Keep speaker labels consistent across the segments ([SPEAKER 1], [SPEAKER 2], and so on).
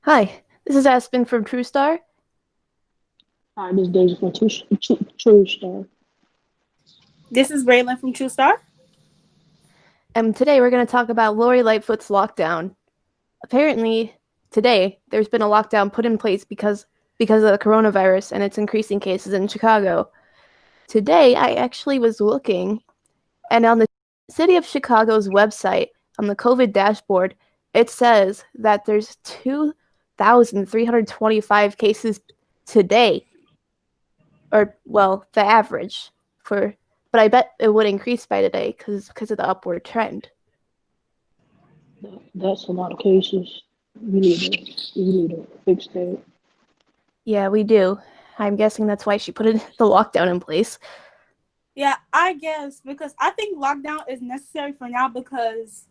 [SPEAKER 1] Hi, this is Aspen from TrueStar,
[SPEAKER 2] Hi, this is Deja from True Star.
[SPEAKER 3] This is Raylan from True Star.
[SPEAKER 1] and today we're going to talk about Lori Lightfoot's lockdown. Apparently, today there's been a lockdown put in place because of the coronavirus and its increasing cases in Chicago. Today, I actually was looking, and on the City of Chicago's website, on the COVID dashboard, it says that there's 2,325 cases today, or well, the average for. But I bet it would increase by today because of the upward trend.
[SPEAKER 2] That's a lot of cases. We need to fix that.
[SPEAKER 1] Yeah, we do. I'm guessing that's why she put the lockdown in place.
[SPEAKER 3] Yeah, I guess because I think lockdown is necessary for now because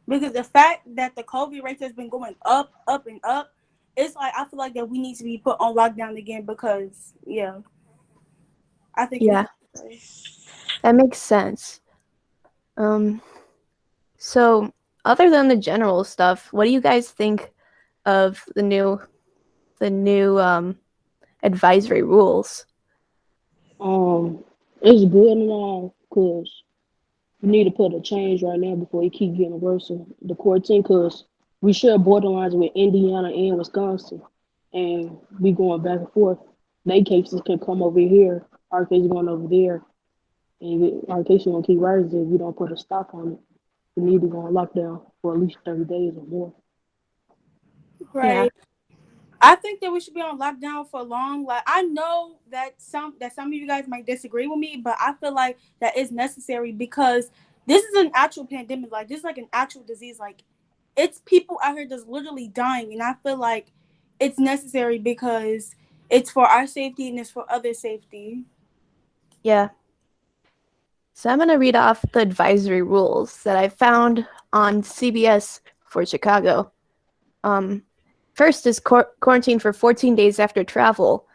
[SPEAKER 3] the fact that the COVID rate has been going up, up and up, it's like I feel like that we need to be put on lockdown again because I think it's
[SPEAKER 1] Yeah,
[SPEAKER 3] necessary.
[SPEAKER 1] that makes sense. Um, so other than the general stuff, what do you guys think of the new advisory rules?
[SPEAKER 2] Um, it's good and all because we need to put a change right now before it keep getting worse in the quarantine. Because we share borderlines with Indiana and Wisconsin, and we going back and forth. They cases can come over here, our case going over there, and our case gonna keep rising if we don't put a stop on it. We need to go on lockdown for at least 30 days or more.
[SPEAKER 1] Yeah,
[SPEAKER 3] Right. I think that we should be on lockdown for long. Like I know that some of you guys might disagree with me, but I feel like that is necessary because this is an actual pandemic. Like this is like an actual disease. Like it's people out here that's literally dying, and I feel like it's necessary because it's for our safety and it's for other safety.
[SPEAKER 1] yeah. So I'm gonna read off the advisory rules that I found on CBS for Chicago. Um, First is quarantine for 14 days after travel.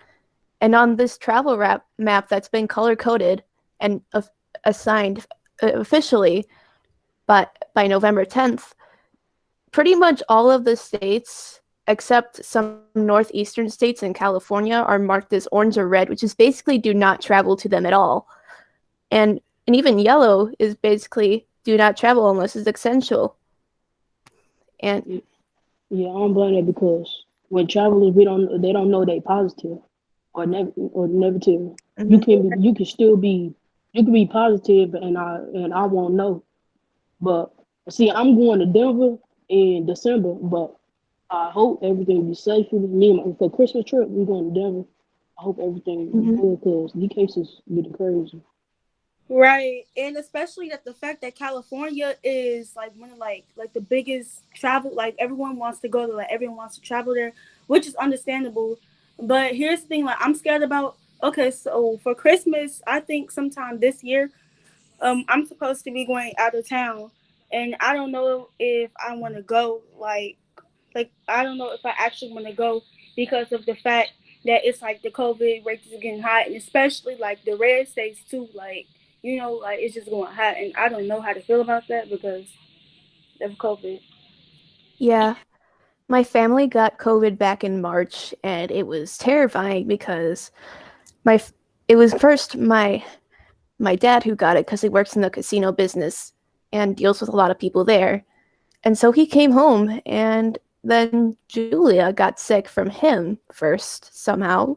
[SPEAKER 1] And on this travel map that's been color coded and assigned officially by November 10th, pretty much all of the states except some northeastern states in California are marked as orange or red, which is basically do not travel to them at all. And even yellow is basically do not travel unless it's essential. And
[SPEAKER 2] Yeah, I don't blame it because when travelers they don't know they positive or negative.
[SPEAKER 1] mhm.
[SPEAKER 2] You can be positive and I won't know. But see, I'm going to Denver in December, but I hope everything be safe for me and for Christmas trip. We going to Denver. I hope everything is
[SPEAKER 1] Mhm.
[SPEAKER 2] good because these cases getting crazy.
[SPEAKER 3] Right, and especially that the fact that California is like one of like the biggest travel. Like everyone wants to go to, like everyone wants to travel there, which is understandable. But here's the thing: like I'm scared about. Okay, so for Christmas, I think sometime this year, I'm supposed to be going out of town, and I don't know if I want to go. Like I don't know if I actually want to go because of the fact that it's like the COVID rates is getting high, and especially like the red states too. Like like it's just going high, and I don't know how to feel about that because of COVID.
[SPEAKER 1] Yeah, my family got COVID back in March, and it was terrifying because my it was first my dad who got it because he works in the casino business and deals with a lot of people there. And so he came home, and then Julia got sick from him first somehow,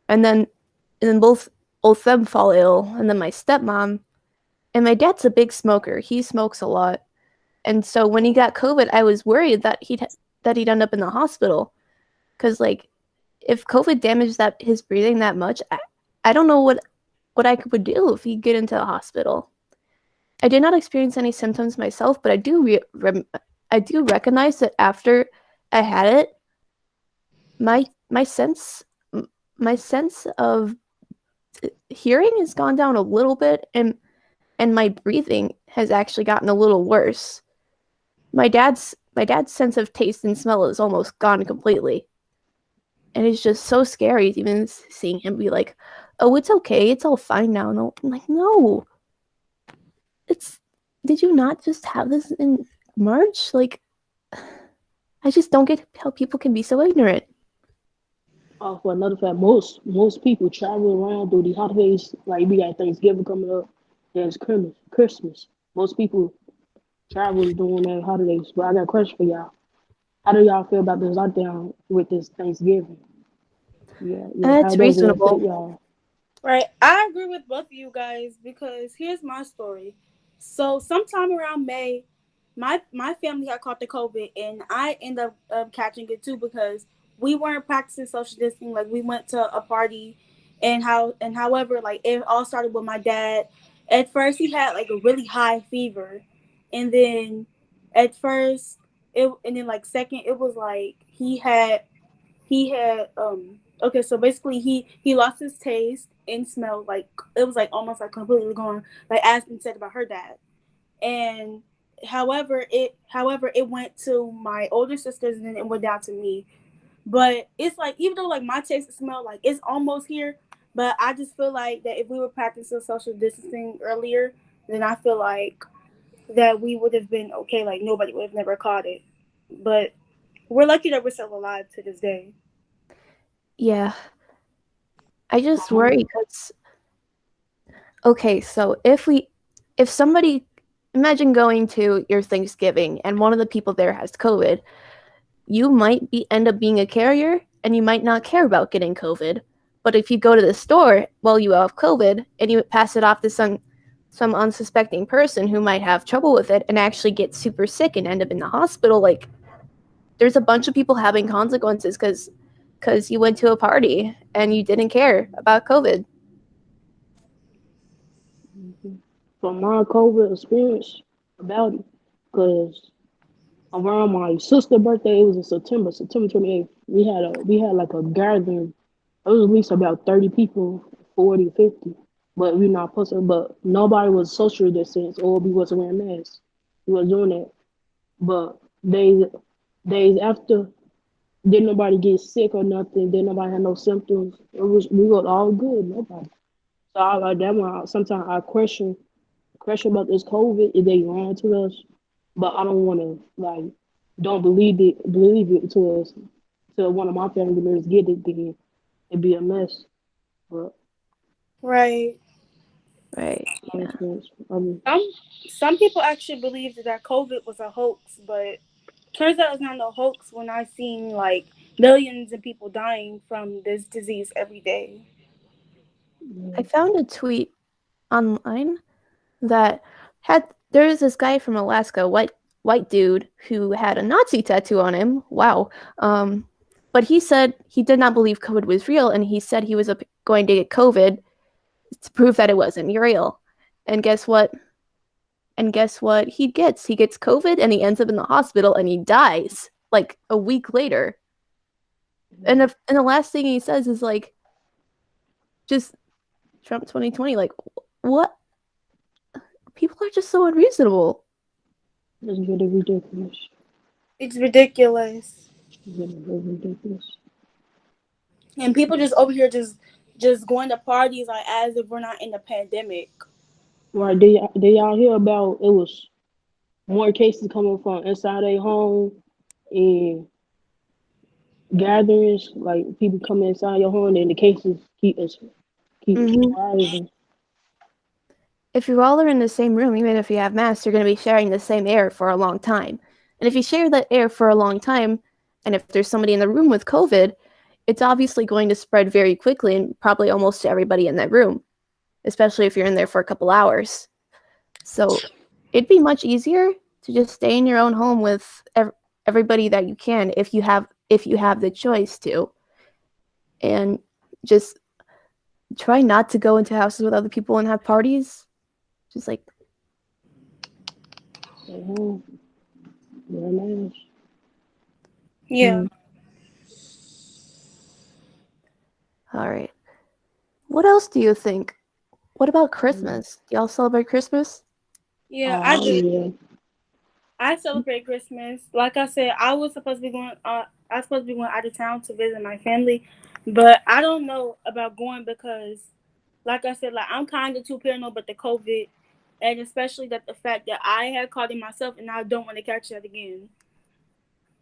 [SPEAKER 1] and then both them fall ill, and then my stepmom and my dad's a big smoker. He smokes a lot, and so when he got COVID, I was worried that he'd end up in the hospital because like if COVID damaged that his breathing that much, I don't know what I would do if he'd get into the hospital. I did not experience any symptoms myself, but I do recognize that after I had it, my my sense my sense of hearing has gone down a little bit, and my breathing has actually gotten a little worse. My dad's sense of taste and smell is almost gone completely, and it's just so scary even seeing him be like, "Oh, it's okay, it's all fine now." And I'm like, "No, it's did you not just have this in March? Like, I just don't get how people can be so ignorant.
[SPEAKER 2] For another fact, most people travel around through the holidays. Like we got Thanksgiving coming up, there's Christmas. Christmas. Most people travel during that holidays. But I got a question for y'all. How do y'all feel about this lockdown with this Thanksgiving? Yeah, yeah. How
[SPEAKER 1] That's
[SPEAKER 2] does it affect
[SPEAKER 1] reasonable.
[SPEAKER 2] y'all?
[SPEAKER 3] Right. I agree with both of you guys because here's my story. So sometime around May, my family had caught the COVID and I ended up catching it too because we weren't practicing social distancing. Like we went to a party and however like it all started with my dad. At first he had like a really high fever, and then at first it and then like second it was like he had okay, so basically he lost his taste and smell, like it was like almost like completely gone, like as been said about her dad. And however it went to my older sisters and then it went down to me. But it's like even though like my taste and smell like it's almost here, but I just feel like that if we were practicing social distancing earlier, then I feel like that we would have been okay, like nobody would have never caught it. But we're lucky that we're still alive to this day.
[SPEAKER 1] Yeah. I just worry
[SPEAKER 2] Um,
[SPEAKER 1] because okay, so if somebody imagine going to your Thanksgiving and one of the people there has COVID, you might end up being a carrier and you might not care about getting COVID. But if you go to the store while you have COVID and you pass it off to some unsuspecting person who might have trouble with it and actually get super sick and end up in the hospital, like there's a bunch of people having consequences because you went to a party and you didn't care about COVID.
[SPEAKER 2] from my COVID experience about it, because around my sister's birthday, it was in September 28th. We had like a gathering. It was at least about 30 people, 40, 50. But we not posting. But nobody was social distance or we wasn't wearing masks. We was doing that. But days after, didn't nobody get sick or nothing. Didn't nobody have no symptoms. We was all good. Nobody. So I like that one. Sometimes I question about this COVID. If they lying to us, but I don't want to like don't believe it to us. To one of my family members get it, then it'd be a mess. But
[SPEAKER 3] Right.
[SPEAKER 1] Right.
[SPEAKER 2] my
[SPEAKER 1] Yeah.
[SPEAKER 2] experience, I mean,
[SPEAKER 3] Some some people actually believed that COVID was a hoax, but turns out it's not no hoax when I seen like millions of people dying from this disease every day.
[SPEAKER 1] I
[SPEAKER 2] yeah,
[SPEAKER 1] found a tweet online that had there was this guy from Alaska, white dude who had a Nazi tattoo on him. Wow. But he said he did not believe COVID was real, and he said he was going to get COVID to prove that it wasn't real. And guess what? And guess what? He gets COVID, and he ends up in the hospital, and he dies like a week later. And the last thing he says is like, just Trump 2020. Like, what? People are just so unreasonable.
[SPEAKER 2] it's really ridiculous.
[SPEAKER 3] It's ridiculous.
[SPEAKER 2] It's really ridiculous.
[SPEAKER 3] And people just over here just going to parties like as if we're not in a pandemic.
[SPEAKER 2] Right? They y'all hear about it was more cases coming from inside their home and gatherings, like people coming inside your home, and the cases keep
[SPEAKER 1] Mm-hmm.
[SPEAKER 2] rising.
[SPEAKER 1] If you all are in the same room, even if you have masks, you're going to be sharing the same air for a long time. And if you share that air for a long time, and if there's somebody in the room with COVID, it's obviously going to spread very quickly and probably almost to everybody in that room, especially if you're in there for a couple hours. So it'd be much easier to just stay in your own home with everybody that you can if you have the choice to, and just try not to go into houses with other people and have parties. Just like,
[SPEAKER 2] Stay home, wear a mask.
[SPEAKER 3] Yeah.
[SPEAKER 1] all right. What else do you think? What about Christmas? Do y'all celebrate Christmas?
[SPEAKER 3] Yeah, I
[SPEAKER 2] Oh
[SPEAKER 3] do.
[SPEAKER 2] yeah.
[SPEAKER 3] I celebrate Christmas. Like I said, I was supposed to be going. I was supposed to be going out of town to visit my family, but I don't know about going because, like I said, like I'm kind of too paranoid about the COVID, and especially that the fact that I had caught it myself, and I don't want to catch that again.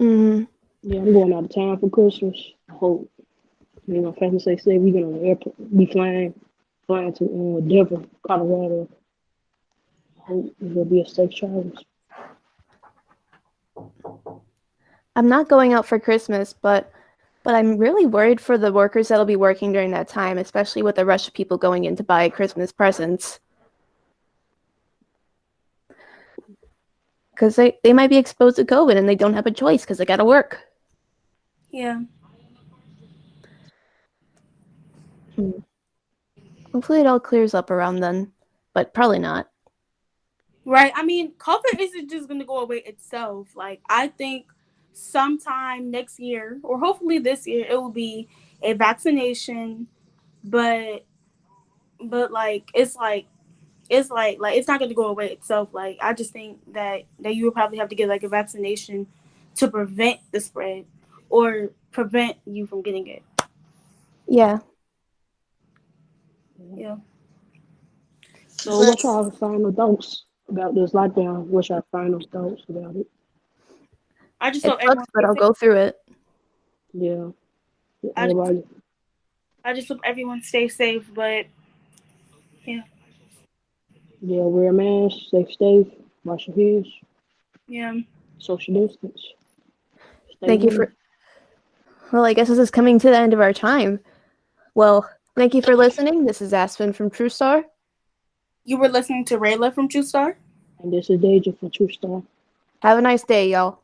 [SPEAKER 1] Mm-hmm.
[SPEAKER 2] Yeah, I'm going out of town for Christmas. I hope my family say we gonna airport, be flying to Denver, Colorado. Hope it will be a safe travel.
[SPEAKER 1] I'm not going out for Christmas, but I'm really worried for the workers that'll be working during that time, especially with the rush of people going in to buy Christmas presents. Because they might be exposed to COVID and they don't have a choice because they gotta work.
[SPEAKER 3] Yeah.
[SPEAKER 1] Hopefully it all clears up around then, but probably not.
[SPEAKER 3] Right. I mean, COVID isn't just gonna go away itself. Like I think sometime next year, or hopefully this year, it will be a vaccination. But like it's it's not gonna go away itself. Like I just think that you would probably have to get like a vaccination to prevent the spread or prevent you from getting it.
[SPEAKER 1] Yeah.
[SPEAKER 3] Yeah.
[SPEAKER 2] So,
[SPEAKER 3] But
[SPEAKER 2] what's your final thoughts about this lockdown? What's your final thoughts about it?
[SPEAKER 3] I just
[SPEAKER 1] It
[SPEAKER 3] hope
[SPEAKER 1] sucks,
[SPEAKER 3] everyone
[SPEAKER 1] but
[SPEAKER 3] stays
[SPEAKER 1] I'll
[SPEAKER 3] safe.
[SPEAKER 1] go through it.
[SPEAKER 2] Yeah,
[SPEAKER 3] I just
[SPEAKER 2] everybody.
[SPEAKER 3] I just hope everyone stays safe. But yeah,
[SPEAKER 2] Yeah, wear a mask, stay safe, wash your hands,
[SPEAKER 3] yeah.
[SPEAKER 2] social distance, stay
[SPEAKER 1] Thank you
[SPEAKER 2] home.
[SPEAKER 1] for. Well, I guess this is coming to the end of our time. Well, thank you for listening. This is Aspen from True Star.
[SPEAKER 3] You were listening to Rayla from True Star.
[SPEAKER 2] And this is Deja for True Star.
[SPEAKER 1] Have a nice day, y'all.